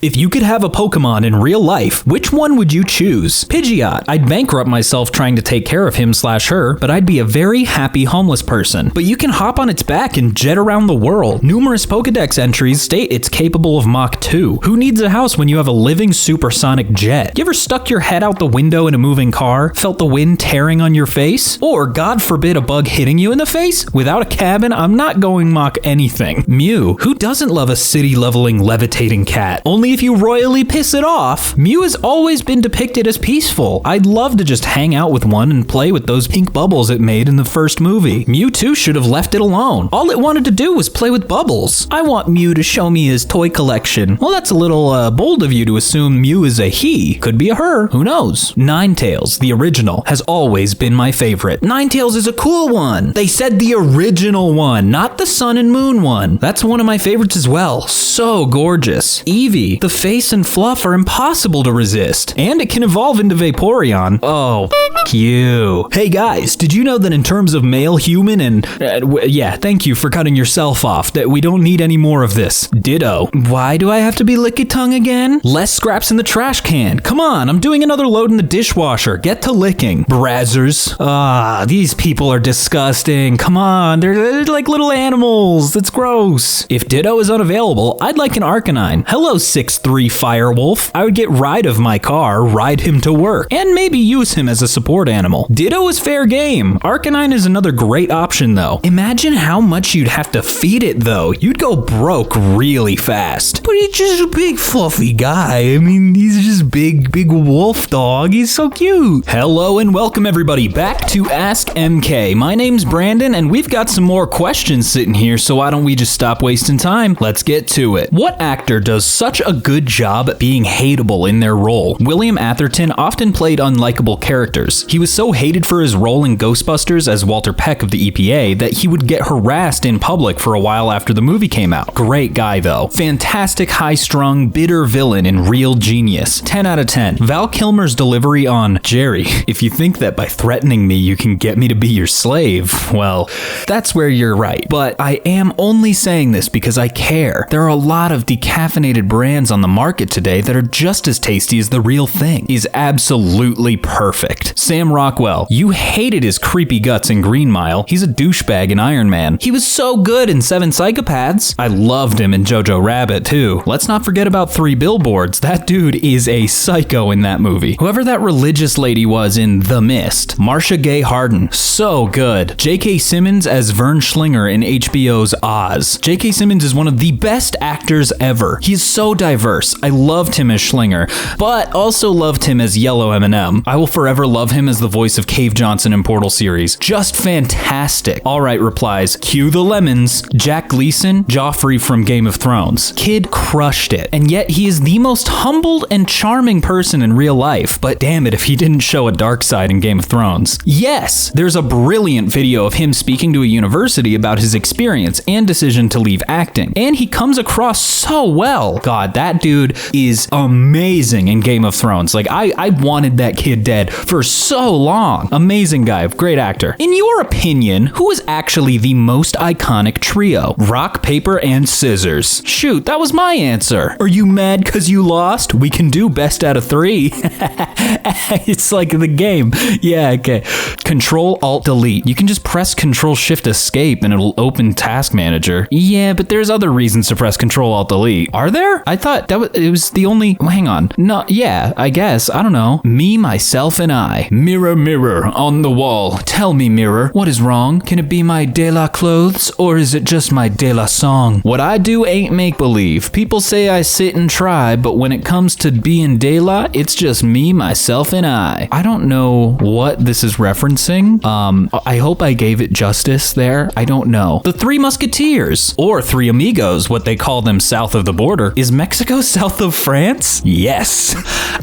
If you could have a Pokemon in real life, which one would you choose? Pidgeot. I'd bankrupt myself trying to take care of him/her, but I'd be a very happy homeless person. But you can hop on its back and jet around the world. Numerous Pokedex entries state it's capable of Mach 2. Who needs a house when you have a living supersonic jet? You ever stuck your head out the window in a moving car, felt the wind tearing on your face? Or, God forbid, a bug hitting you in the face? Without a cabin, I'm not going Mach anything. Mew. Who doesn't love a city-leveling levitating cat? Only if you royally piss it off. Mew has always been depicted as peaceful. I'd love to just hang out with one and play with those pink bubbles it made in the first movie. Mewtwo should have left it alone. All it wanted to do was play with bubbles. I want Mew to show me his toy collection. Well, that's a little bold of you to assume Mew is a he. Could be a her. Who knows? Ninetales, the original, has always been my favorite. Ninetales is a cool one. They said the original one, not the sun and moon one. That's one of my favorites as well. So gorgeous. Eevee, the face and fluff are impossible to resist. And it can evolve into Vaporeon. Oh, you. Hey guys, did you know that in terms of male human and... yeah, thank you for cutting yourself off, that we don't need any more of this. Ditto. Why do I have to be lick-a-tongue again? Less scraps in the trash can. Come on, I'm doing another load in the dishwasher. Get to licking. Brazzers. These people are disgusting. Come on, they're like little animals. That's gross. If Ditto is unavailable, I'd like an Arcanine. Hello, 6'3" Firewolf. I would get Ride of my car, ride him to work, and maybe use him as a support animal. Ditto is fair game. Arcanine is another great option though. Imagine how much you'd have to feed it though. You'd go broke really fast. But he's just a big fluffy guy. I mean, he's just big wolf dog. He's so cute. Hello and welcome everybody back to Ask EmKay. My name's Brandon and we've got some more questions sitting here, so why don't we just stop wasting time? Let's get to it. What actor does such a good job at being hateable in their role? William Atherton often played unlikable characters. He was so hated for his role in Ghostbusters as Walter Peck of the EPA that he would get harassed in public for a while after the movie came out. Great guy though. Fantastic high-strung, bitter villain and real genius. 10 out of 10. Val Kilmer's delivery on Jerry, if you think that by threatening me you can get me to be your slave, well, that's where you're right. But I am only saying this because I care. There are a lot of decaffeinated brands on the market today that are just as tasty as the real thing. He's absolutely perfect. Sam Rockwell, you hated his creepy guts in Green Mile. He's a douchebag in Iron Man. He was so good in Seven Psychopaths. I loved him in Jojo Rabbit too. Let's not forget about Three Billboards. That dude is a psycho in that movie. Whoever that religious lady was in The Mist. Marcia Gay Harden, so good. J.K. Simmons as Vern Schlinger in HBO's Oz. J.K. Simmons is one of the best actors ever. He's so diverse. I loved him as Schlinger, but also loved him as Yellow M&M. I will forever love him as the voice of Cave Johnson in Portal series. Just fantastic. Alright replies, cue the lemons. Jack Gleason, Joffrey from Game of Thrones. Kid crushed it, and yet he is the most humbled and charming person in real life, but damn it if he didn't show a dark side in Game of Thrones. Yes, there's a brilliant video of him speaking to a university about his experience and decision to leave acting, and he comes across so well. God, that dude is amazing in Game of Thrones. Like, I wanted that kid dead for so long. Amazing guy, great actor. In your opinion, who is actually the most iconic trio? Rock, paper, and scissors. Shoot, that was my answer. Are you mad because you lost? We can do best out of 3. It's like the game. Yeah, okay. Control, Alt, Delete. You can just press Control, Shift, Escape and it'll open Task Manager. Yeah, but there's other reasons to press Control, Alt, Delete. Are there? I thought it was the only... Hang on. No, yeah, I guess. I don't know. Me, myself, and I. Mirror, mirror on the wall. Tell me, mirror, what is wrong? Can it be my de la clothes or is it just my de la song? What I do ain't make-believe. People say I sit and try, but when it comes to being de la, it's just me, myself, and I. I don't know what this is referencing. I hope I gave it justice there. I don't know. The Three Musketeers, or Three Amigos, what they call them south of the border. Is Mexico south of France? Yes.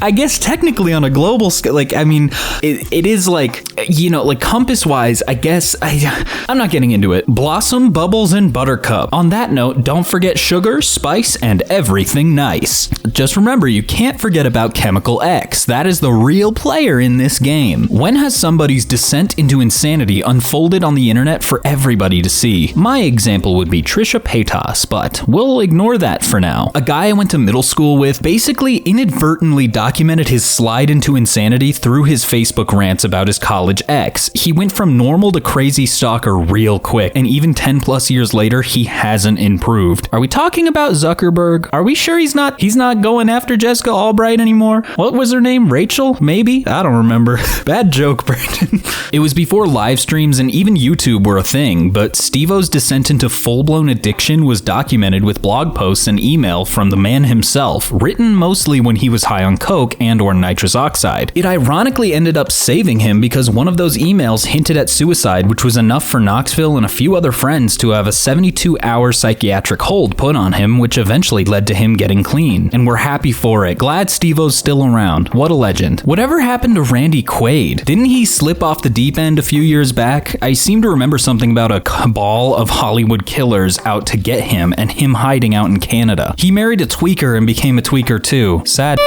I guess technically on a global scale, like, I mean, it is like, you know, like compass-wise, I guess, I'm not getting into it. Blossom, Bubbles, and Buttercup. On that note, don't forget sugar, spice, and everything nice. Just remember, you can't forget about Chemical X. That is the real player in this game. When has somebody's descent into insanity unfolded on the internet for everybody to see? My example would be Trisha Paytas, but we'll ignore that for now. A guy I went went to middle school with, basically inadvertently documented his slide into insanity through his Facebook rants about his college ex. He went from normal to crazy stalker real quick, and even 10 plus years later, he hasn't improved. Are we talking about Zuckerberg? Are we sure he's not going after Jessica Albright anymore? What was her name? Rachel? Maybe? I don't remember. Bad joke, Brandon. It was before live streams and even YouTube were a thing, but Steve-O's descent into full-blown addiction was documented with blog posts and email from the man himself, written mostly when he was high on coke and or nitrous oxide. It ironically ended up saving him because one of those emails hinted at suicide, which was enough for Knoxville and a few other friends to have a 72-hour psychiatric hold put on him, which eventually led to him getting clean. And we're happy for it. Glad Steve-O's still around. What a legend. Whatever happened to Randy Quaid? Didn't he slip off the deep end a few years back? I seem to remember something about a cabal of Hollywood killers out to get him and him hiding out in Canada. He married a tweaker and became a tweaker too. Sad.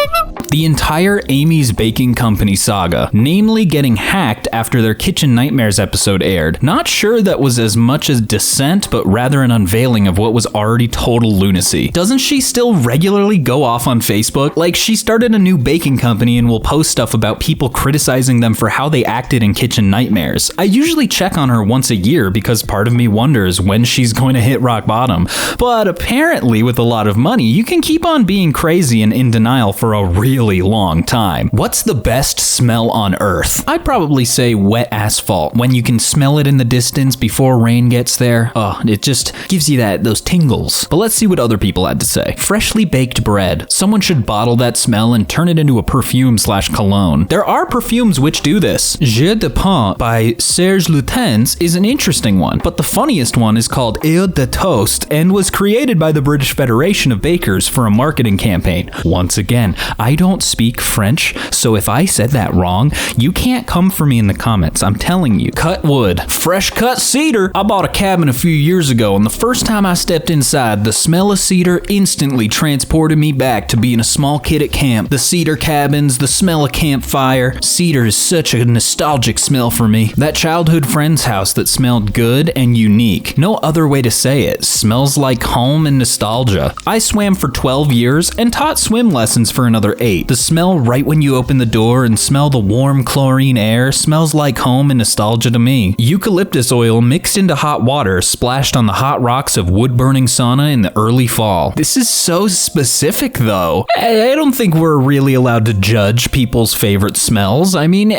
The entire Amy's Baking Company saga, namely getting hacked after their Kitchen Nightmares episode aired. Not sure that was as much as dissent, but rather an unveiling of what was already total lunacy. Doesn't she still regularly go off on Facebook? Like, she started a new baking company and will post stuff about people criticizing them for how they acted in Kitchen Nightmares. I usually check on her once a year because part of me wonders when she's going to hit rock bottom. But apparently, with a lot of money, you can keep on being crazy and in denial for a really long time. What's the best smell on earth? I'd probably say wet asphalt. When you can smell it in the distance before rain gets there. Oh, it just gives you those tingles. But let's see what other people had to say. Freshly baked bread. Someone should bottle that smell and turn it into a perfume/cologne. There are perfumes which do this. Jeu de Pain by Serge Lutens is an interesting one, but the funniest one is called Eau de Toast and was created by the British Federation of Bakers for a marketing campaign. Once again, I don't speak French, so if I said that wrong, you can't come for me in the comments. I'm telling you. Cut wood. Fresh cut cedar. I bought a cabin a few years ago, and the first time I stepped inside, the smell of cedar instantly transported me back to being a small kid at camp. The cedar cabins, the smell of campfire. Cedar is such a nostalgic smell for me. That childhood friend's house that smelled good and unique. No other way to say it. Smells like home and nostalgia. I swam for 12 years and taught swim lessons for another 8. The smell right when you open the door and smell the warm chlorine air smells like home and nostalgia to me. Eucalyptus oil mixed into hot water splashed on the hot rocks of wood-burning sauna in the early fall. This is so specific though. I don't think we're really allowed to judge people's favorite smells. I mean,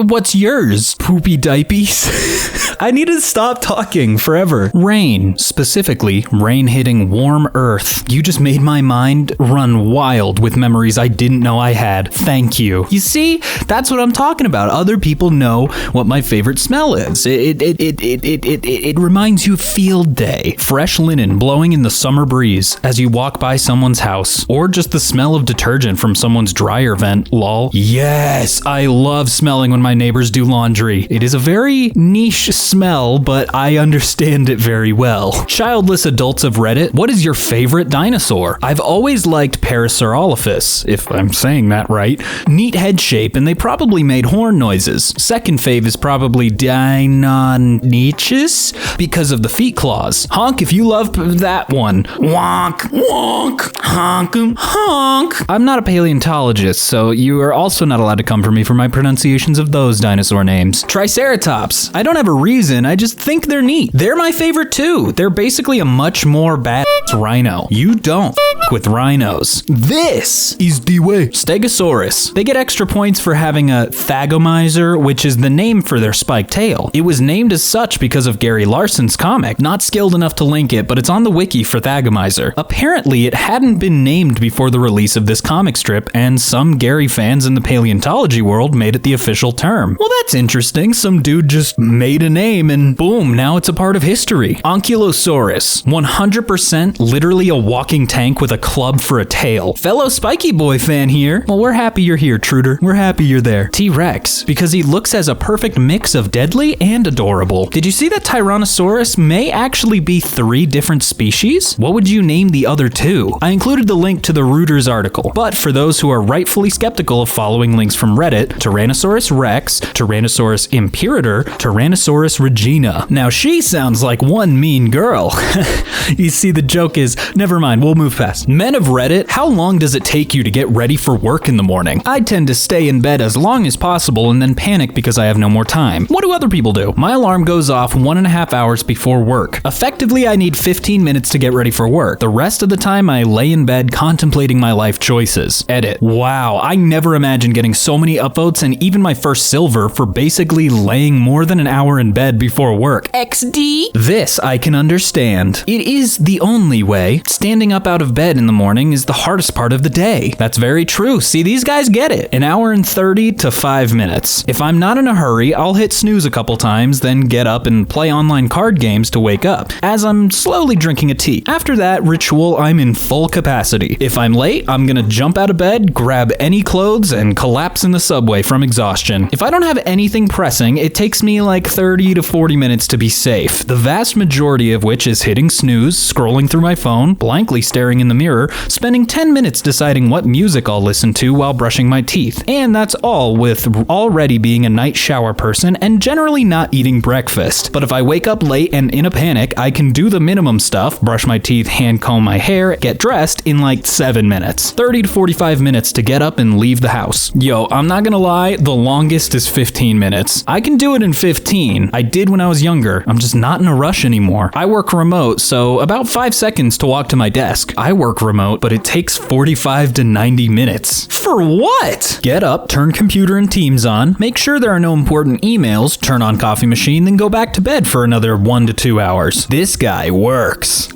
what's yours? Poopy diapies? I need to stop talking forever. Rain, specifically rain hitting warm earth. You just made my mind run wild with memories I didn't know I had. Thank you. You see, that's what I'm talking about. Other people know what my favorite smell is. It reminds you of field day. Fresh linen blowing in the summer breeze as you walk by someone's house, or just the smell of detergent from someone's dryer vent. Lol. Yes, I love smelling when my neighbors do laundry. It is a very niche smell, but I understand it very well. Childless adults of Reddit, what is your favorite dinosaur? I've always liked Parasaurolophus, if I'm saying that right. Neat head shape, and they probably made horn noises. Second fave is probably Deinonychus because of the feet claws. Honk if you love that one. Wonk, wonk, honk, honk. I'm not a paleontologist, so you are also not allowed to come for me for my pronunciations of those dinosaur names. Triceratops. I don't have a reason, I just think they're neat. They're my favorite too. They're basically a much more badass rhino. You don't with rhinos. This is the way. Stegosaurus. They get extra points for having a thagomizer, which is the name for their spiked tail. It was named as such because of Gary Larson's comic. Not skilled enough to link it, but it's on the wiki for thagomizer. Apparently, it hadn't been named before the release of this comic strip, and some Gary fans in the paleontology world made it the official term. Well, that's interesting. Some dude just made a name and boom, now it's a part of history. Ankylosaurus. 100% literally a walking tank with a club for a tail. Fellow Spiky Boy fan fan here. Well, we're happy you're here, Truder. We're happy you're there. T-Rex, because he looks as a perfect mix of deadly and adorable. Did you see that Tyrannosaurus may actually be 3 different species? What would you name the other 2? I included the link to the Reuters article, but for those who are rightfully skeptical of following links from Reddit, Tyrannosaurus rex, Tyrannosaurus imperator, Tyrannosaurus regina. Now she sounds like one mean girl. You see, the joke is, never mind, we'll move past. Men of Reddit, how long does it take you to get ready for work in the morning? I tend to stay in bed as long as possible and then panic because I have no more time. What do other people do? My alarm goes off 1.5 hours before work. Effectively, I need 15 minutes to get ready for work. The rest of the time, I lay in bed contemplating my life choices. Edit. Wow, I never imagined getting so many upvotes and even my first silver for basically laying more than an hour in bed before work. XD? This I can understand. It is the only way. Standing up out of bed in the morning is the hardest part of the day. That's very true. See, these guys get it. An hour and 30 to 5 minutes. If I'm not in a hurry, I'll hit snooze a couple times, then get up and play online card games to wake up, as I'm slowly drinking a tea. After that ritual, I'm in full capacity. If I'm late, I'm gonna jump out of bed, grab any clothes, and collapse in the subway from exhaustion. If I don't have anything pressing, it takes me like 30 to 40 minutes to be safe, the vast majority of which is hitting snooze, scrolling through my phone, blankly staring in the mirror, spending 10 minutes deciding what music I'll listen to while brushing my teeth. And that's all with already being a night shower person and generally not eating breakfast. But if I wake up late and in a panic, I can do the minimum stuff, brush my teeth, hand comb my hair, get dressed in like 7 minutes. 30 to 45 minutes to get up and leave the house. Yo, I'm not gonna lie, the longest is 15 minutes. I can do it in 15. I did when I was younger. I'm just not in a rush anymore. I work remote, so about 5 seconds to walk to my desk. I work remote, but it takes 45 to 90 minutes. For what? Get up, turn computer and Teams on, make sure there are no important emails, turn on coffee machine, then go back to bed for another 1 to 2 hours. This guy works.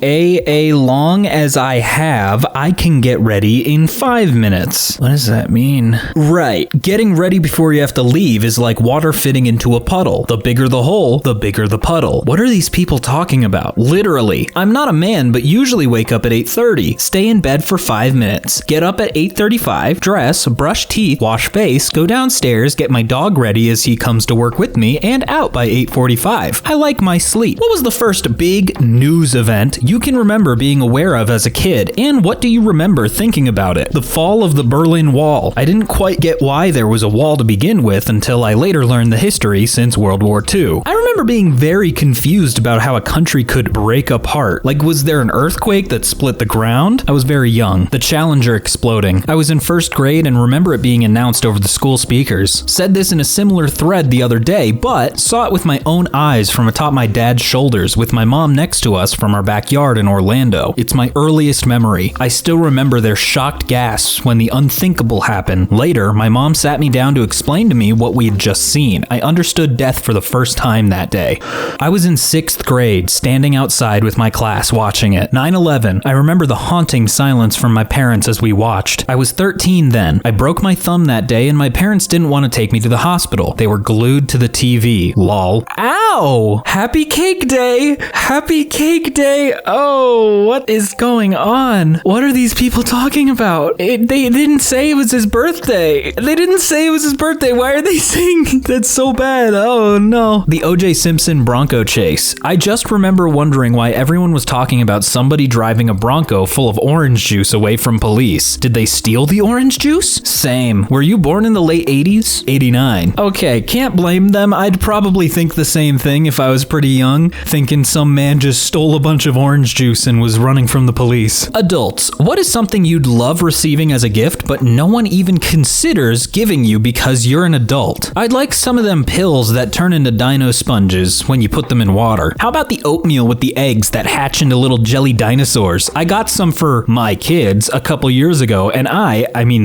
Long as I have, I can get ready in 5 minutes. What does that mean? Right, getting ready before you have to leave is like water fitting into a puddle. The bigger the hole, the bigger the puddle. What are these people talking about? Literally. I'm not a man, but usually wake up at 8:30, stay in bed for 5 minutes, get up at 8:35, dress, brush teeth, wash face, go downstairs, get my dog ready as he comes to work with me, and out by 8:45. I like my sleep. What was the first big news event you can remember being aware of as a kid, and what do you remember thinking about it? The fall of the Berlin Wall. I didn't quite get why there was a wall to begin with until I later learned the history since World War II. I remember being very confused about how a country could break apart. Like, was there an earthquake that split the ground? I was very young. The Challenger exploding. I was in first grade and remember it being announced over the school speakers. Said this in a similar thread the other day, but saw it with my own eyes from atop my dad's shoulders with my mom next to us from our backyard in Orlando. It's my earliest memory. I still remember their shocked gasps when the unthinkable happened. Later, my mom sat me down to explain to me what we had just seen. I understood death for the first time that day. I was in 6th grade, standing outside with my class watching it. 9/11. I remember the haunting silence from my parents as we watched. I was 13 then. I broke my thumb that day and my parents didn't want to take me to the hospital. They were glued to the TV. Lol. Ow! Happy Cake Day! Happy Cake Day! Oh, what is going on? What are these people talking about? They didn't say it was his birthday. They didn't say it was his birthday. Why are they saying that's so bad? Oh no. The O.J. Simpson Bronco chase. I just remember wondering why everyone was talking about somebody driving a Bronco full of orange juice away from police. Did they steal the orange juice? Same. Were you born in the late 80s? 89. Okay, can't blame them. I'd probably think the same thing if I was pretty young, thinking some man just stole a bunch of orange juice and was running from the police. Adults, what is something you'd love receiving as a gift, but no one even considers giving you because you're an adult? I'd like some of them pills that turn into dino sponges when you put them in water. How about the oatmeal with the eggs that hatch into little jelly dinosaurs? I got some for my kids a couple years ago, and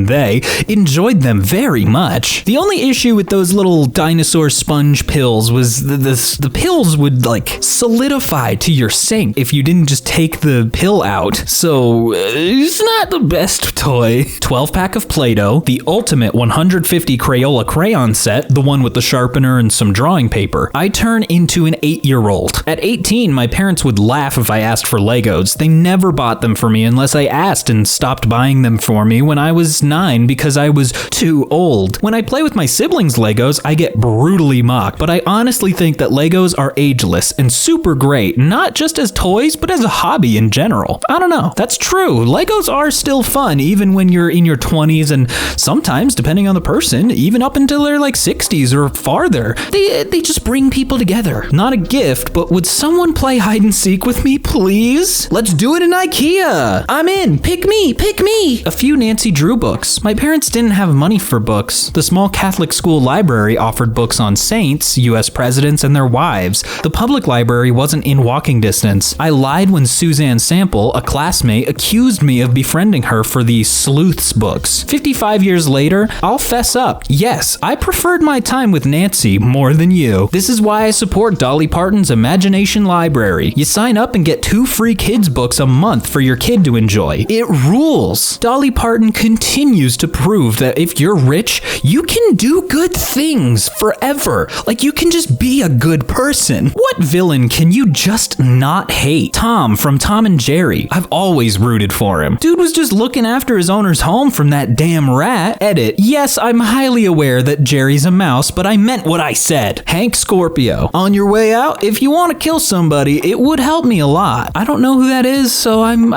they enjoyed them very much. The only issue with those little dinosaur sponge pills was the pills would like solidify to your sink if you didn't just take the pill out. So it's not the best toy. 12-pack of Play-Doh, the ultimate 150 Crayola crayon set, the one with the sharpener and some drawing paper. I turn into an 8-year-old. At 18, my parents would laugh if I asked for Legos. They never bought them for me unless I asked and stopped buying them for me when I was 9 because I was too old. When I play with my siblings' Legos, I get brutally mocked, but I honestly think that Legos are ageless and super great, not just as toys, but as a hobby in general. I don't know. That's true. Legos are still fun, even when you're in your 20s, and sometimes, depending on the person, even up until their like 60s or farther. They just bring people together. Not a gift, but would someone play hide and seek with me, please? Let's do it in IKEA. I'm in. Pick me. Pick me. A few Nancy Drew books. My parents didn't have money for books. The small Catholic school library offered books on saints, US presidents, and their wives. The public library wasn't in walking distance. I lied when Suzanne Sample, a classmate, accused me of befriending her for the Sleuths books. 55 years later, I'll fess up. Yes, I preferred my time with Nancy more than you. This is why I support Dolly Parton's Imagination Library. You sign up and get 2 free kids books a month for your kid to enjoy. It rules. Dolly Parton continues to prove that if you're rich, you can do good things forever. Like, you can just be a good person. What villain can you just not hate? Tom from Tom and Jerry. I've always rooted for him. Dude was just looking after his owner's home from that damn rat. Edit. Yes, I'm highly aware that Jerry's a mouse, but I meant what I said. Hank Scorpio. On your way out, if you want to kill somebody, it would help me a lot. I don't know who that is, so I'm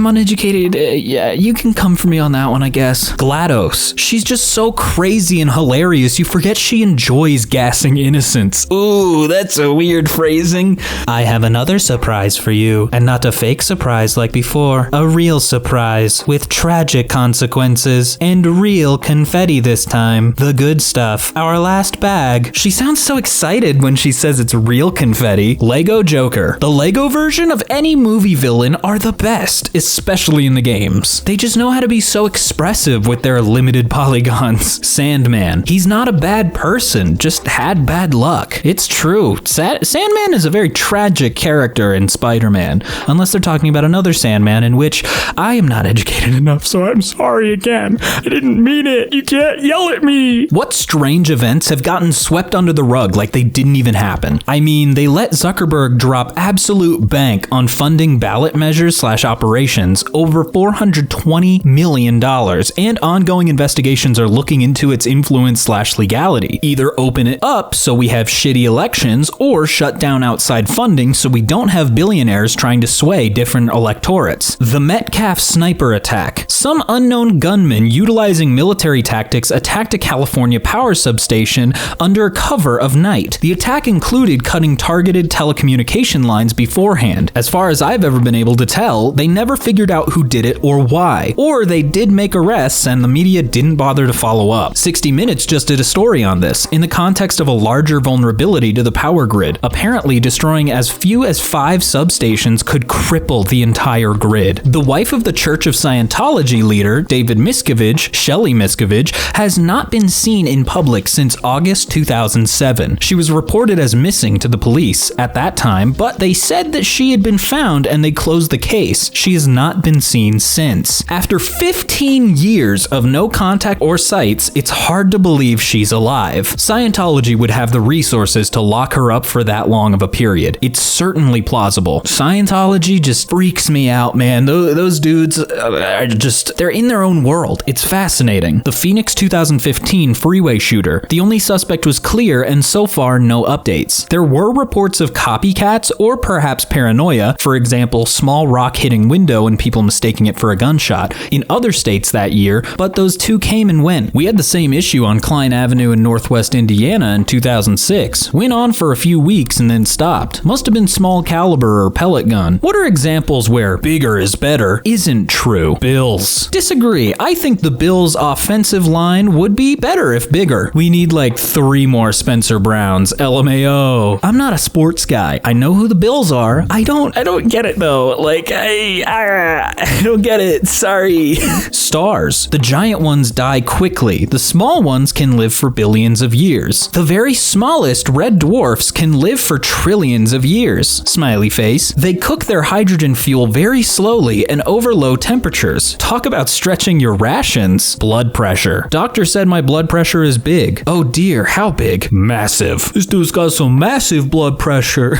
uneducated. Yeah, you can come for me on that one, I guess. GLaDOS. She's just so crazy and hilarious, you forget she enjoys gassing innocents. Ooh, that's a weird phrasing. I have another surprise for you, and not a fake surprise like before. A real surprise, with tragic consequences, and real confetti this time. The good stuff. Our last bag. She sounds so excited when she says it's real confetti. Lego Joker. The Lego version of any movie villain are the best, especially in the games. They just know how to be so expressive with their limited polygons. Sandman. He's not a bad person, just had bad luck. It's true. Sandman is a very tragic character in Spider-Man, unless they're talking about another Sandman, in which I am not educated enough, so I'm sorry again. I didn't mean it. You can't yell at me. What strange events have gotten swept under the rug like they didn't even happen? I mean, they let Zuckerberg drop absolute bank on funding ballot measures / operations over $420 million, and ongoing investigations are looking into its influence / legality. Either open it up so we have shitty elections, or shut down outside funding so we don't have billionaires trying to sway different electorates. The Metcalf sniper attack. Some unknown gunman utilizing military tactics attacked a California power substation under cover of night. The attack included cutting targeted telecommunication lines beforehand. As far as I've ever been able to tell, they never figured out who did it or why. Or they did make arrests and the media didn't bother to follow up. 60 Minutes just did a story on this, in the context of a larger vulnerability to the power grid. Apparently, destroying as few as 5 substations could cripple the entire grid. The wife of the Church of Scientology leader, David Miscavige, Shelley Miscavige, has not been seen in public since August 2007. She was reported as missing to the police at that time, but they said that she had been found and they closed the case. She has not been seen since. After 15 years of no contact or sights, it's hard to believe she's alive. Scientology would have the resources to lock her up for that long of a period. It's certainly plausible. Scientology just freaks me out, man. Those dudes are just, they're in their own world. It's fascinating. The Phoenix 2015 freeway shooter. The only suspect was clear, and so far no updates. There were reports of copycats or perhaps paranoia, for example, small rock hitting window and people mistaking it for a gunshot, in other states that year, but those two came and went. We had the same issue on Klein Avenue in Northwest Indiana in 2006. Went on for a few weeks and then stopped. Must have been small caliber or pellet gun. What are examples where bigger is better isn't true? Bills. Disagree. I think the Bills' offensive line would be better if bigger. We need like 3 more Spencer Browns. LMAO. I'm not a sports guy. I know who the Bills are. I don't get it though. Like, I don't get it. Sorry. Stars. The giant ones die quickly. The small ones can live for billions of years. The very smallest red dwarfs can live for trillions of years. Smiley face. They cook their hydrogen fuel very slowly and over low temperatures. Talk about stretching your rations. Blood pressure. Doctor said my blood pressure is big. Oh dear, how big? Massive. This dude's got some massive blood pressure.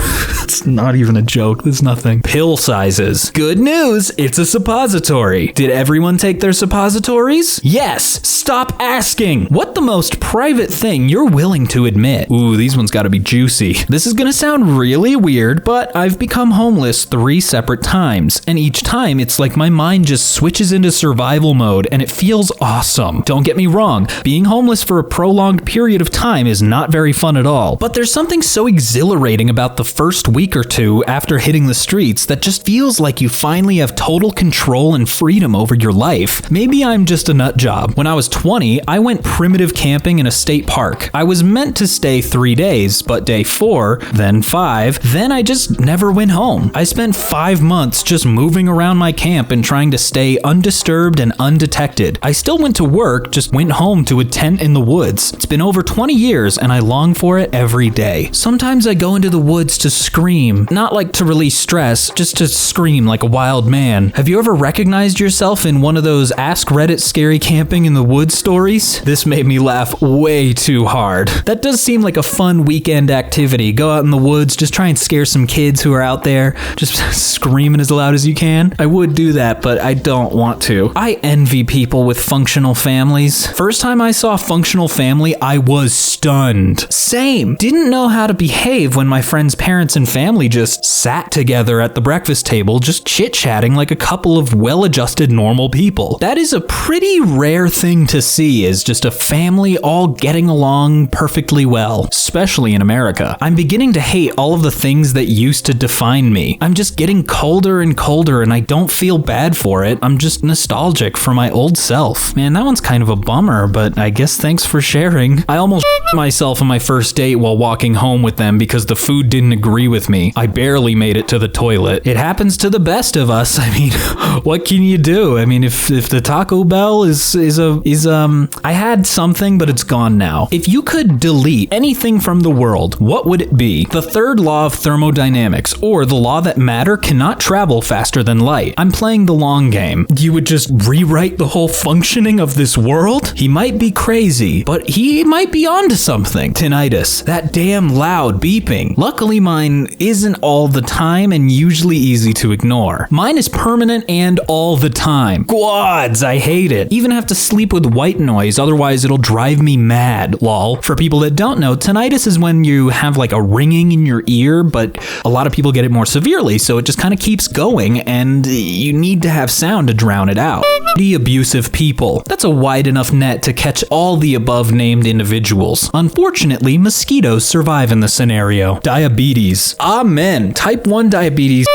It's not even a joke. There's nothing. Pill sizes. Good news. It's a suppository. Did everyone anyone take their suppositories? Yes. Stop asking. What the most private thing you're willing to admit? Ooh, these ones gotta be juicy. This is gonna sound really weird, but I've become homeless 3 separate times, and each time it's like my mind just switches into survival mode and it feels awesome. Don't get me wrong, being homeless for a prolonged period of time is not very fun at all, but there's something so exhilarating about the first week or two after hitting the streets that just feels like you finally have total control and freedom over your life. Maybe I'm just a nut job. When I was 20, I went primitive camping in a state park. I was meant to stay 3 days, but day 4, then 5, then I just never went home. I spent 5 months just moving around my camp and trying to stay undisturbed and undetected. I still went to work, just went home to a tent in the woods. It's been over 20 years and I long for it every day. Sometimes I go into the woods to scream, not like to release stress, just to scream like a wild man. Have you ever recognized yourself in one of those AskReddit scary camping in the woods stories? This made me laugh way too hard. That does seem like a fun weekend activity. Go out in the woods, just try and scare some kids who are out there, just screaming as loud as you can. I would do that, but I don't want to. I envy people with functional families. First time I saw a functional family, I was stunned. Same. Didn't know how to behave when my friend's parents and family just sat together at the breakfast table, just chit-chatting like a couple of well-adjusted normal people. That is a pretty rare thing to see, is just a family all getting along perfectly well, especially in America. I'm beginning to hate all of the things that used to define me. I'm just getting colder and colder and I don't feel bad for it. I'm just nostalgic for my old self. Man, that one's kind of a bummer, but I guess thanks for sharing. I almost myself on my first date while walking home with them because the food didn't agree with me. I barely made it to the toilet. It happens to the best of us. I mean, what can you do? I mean, if the Taco Bell is I had something, but it's gone now. If you could delete anything from the world, what would it be? The third law of thermodynamics, or the law that matter cannot travel faster than light. I'm playing the long game. You would just rewrite the whole functioning of this world? He might be crazy, but he might be onto something. Tinnitus, that damn loud beeping. Luckily mine isn't all the time and usually easy to ignore. Mine is permanent and all the time. Quads, I hate it. Even have to sleep with white noise, otherwise it'll drive me mad. Lol. For people that don't know, tinnitus is when you have like a ringing in your ear, but a lot of people get it more severely, so it just kind of keeps going and you need to have sound to drown it out. The abusive people. That's a wide enough net to catch all the above named individuals. Unfortunately, mosquitoes survive in the scenario. Diabetes. Amen. Type 1 diabetes.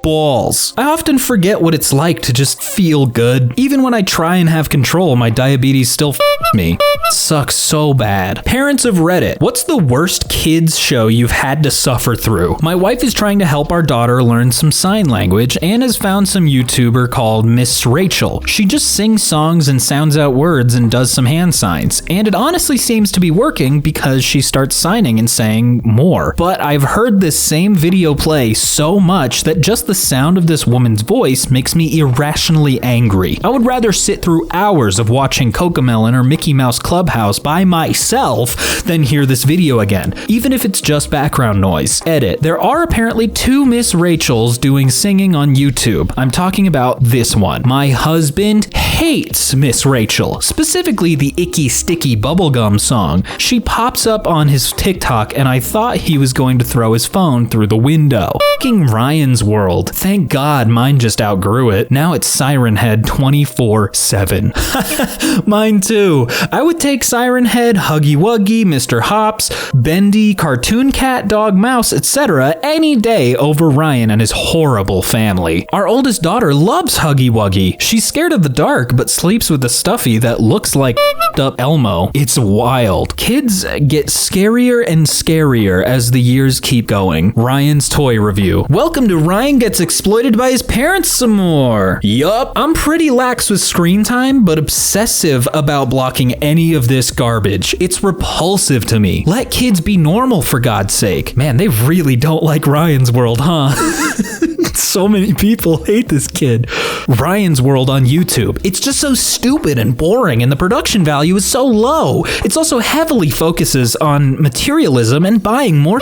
Balls. I often forget what it's like to just feel good. Even when I try and have control, my diabetes still me. It sucks so bad. Parents of Reddit. What's the worst kids show you've had to suffer through? My wife is trying to help our daughter learn some sign language and has found some YouTuber called Miss Rachel. She just sings songs and sounds out words and does some hand signs. And it honestly seems to be working because she starts signing and saying more. But I've heard this same video play so much that just the sound of this woman's voice makes me irrationally angry. I would rather sit through hours of watching Cocomelon or Mickey Mouse Clubhouse by myself than hear this video again, even if it's just background noise. Edit. There are apparently 2 Miss Rachels doing singing on YouTube. I'm talking about this one. My husband hates Miss Rachel, specifically the Icky Sticky Bubblegum song. She pops up on his TikTok and I thought he was going to throw his phone through the window. Fucking Ryan's World. Thank God mine just outgrew it. Now it's Siren Head 24/7. Mine too. I would take Siren Head, Huggy Wuggy, Mr. Hops, Bendy, Cartoon Cat, Dog Mouse, etc. any day over Ryan and his horrible family. Our oldest daughter loves Huggy Wuggy. She's scared of the dark but sleeps with a stuffy that looks like up Elmo. It's wild. Kids get scarier and scarier as the years keep going. Ryan's toy review. Welcome to Ryan Gets Exploited by His Parents Some More. Yup. I'm pretty lax with screen time, but obsessive about blocking any of this garbage. It's repulsive to me. Let kids be normal, for God's sake. Man, they really don't like Ryan's World, huh? So many people hate this kid. Ryan's World on YouTube. It's just so stupid and boring, and the production value is so low. It's also heavily focuses on materialism and buying more.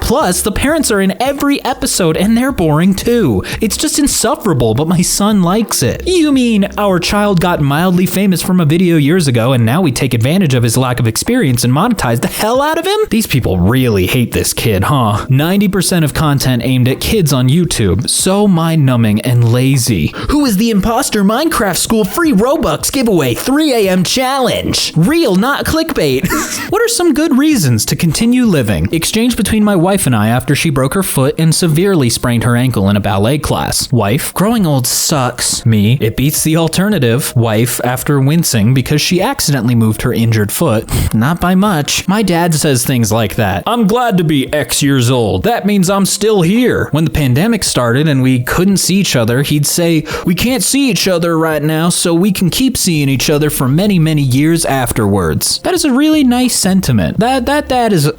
Plus, the parents are in every episode, and they're boring too. It's just insufferable, but my son likes it. You mean our child got mildly famous from a video years ago, and now we take advantage of his lack of experience and monetize the hell out of him? These people really hate this kid, huh? 90% of content aimed at kids on YouTube. So mind-numbing and lazy. Who is the imposter Minecraft School free Robux giveaway 3 a.m. challenge? Real, not clickbait. What are some good reasons to continue living? Exchange between my wife and I after she broke her foot and severely sprained her ankle in a ballet class. Wife, growing old sucks. Me, it beats the alternative. Wife, after wincing because she accidentally moved her injured foot. Not by much. My dad says things like that. I'm glad to be X years old. That means I'm still here. When the pandemic started and we couldn't see each other, he'd say, we can't see each other right now, so we can keep seeing each other for many, many years afterwards. That is a really nice sentiment. That is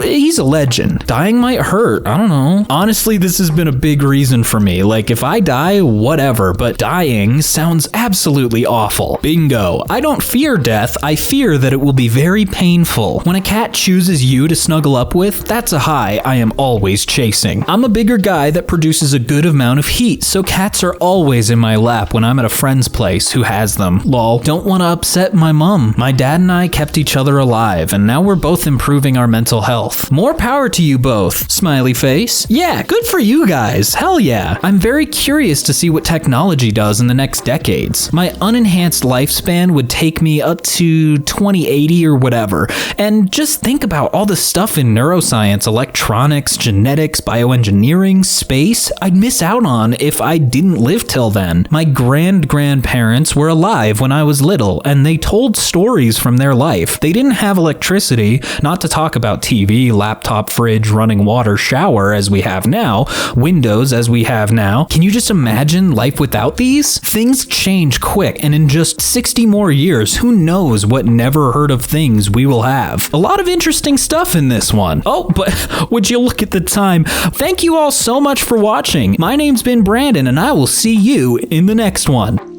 he's a legend. Dying might hurt. I don't know. Honestly, this has been a big reason for me. Like, if I die, whatever, but dying sounds absolutely awful. Bingo. I don't fear death. I fear that it will be very painful. When a cat chooses you to snuggle up with, that's a high I am always chasing. I'm a bigger guy that produces a good amount of heat, so cats are always in my lap when I'm at a friend's place who has them. Lol. Don't want to upset my mom. My dad and I kept each other alive, and now we're both improving our mental health. More power to you both. Smiley face. Yeah, good for you guys. Hell yeah. I'm very curious to see what technology does in the next decades. My unenhanced lifespan would take me up to 2080 or whatever. And just think about all the stuff in neuroscience, electronics, genetics, bioengineering, space I'd miss out on if I didn't live till then. My grandparents were alive when I was little, and they told stories from their life. They didn't have electricity, not to talk about TV, laptop, fridge, running water, shower as we have now, windows as we have now. Can you just imagine life without these? Things change quick, and in just 60 more years, who knows what never heard of things we will have. A lot of interesting stuff in this one. Oh, but would you look at the time? Thank you all so much for watching. My name's been Brandon, and I will see you in the next one.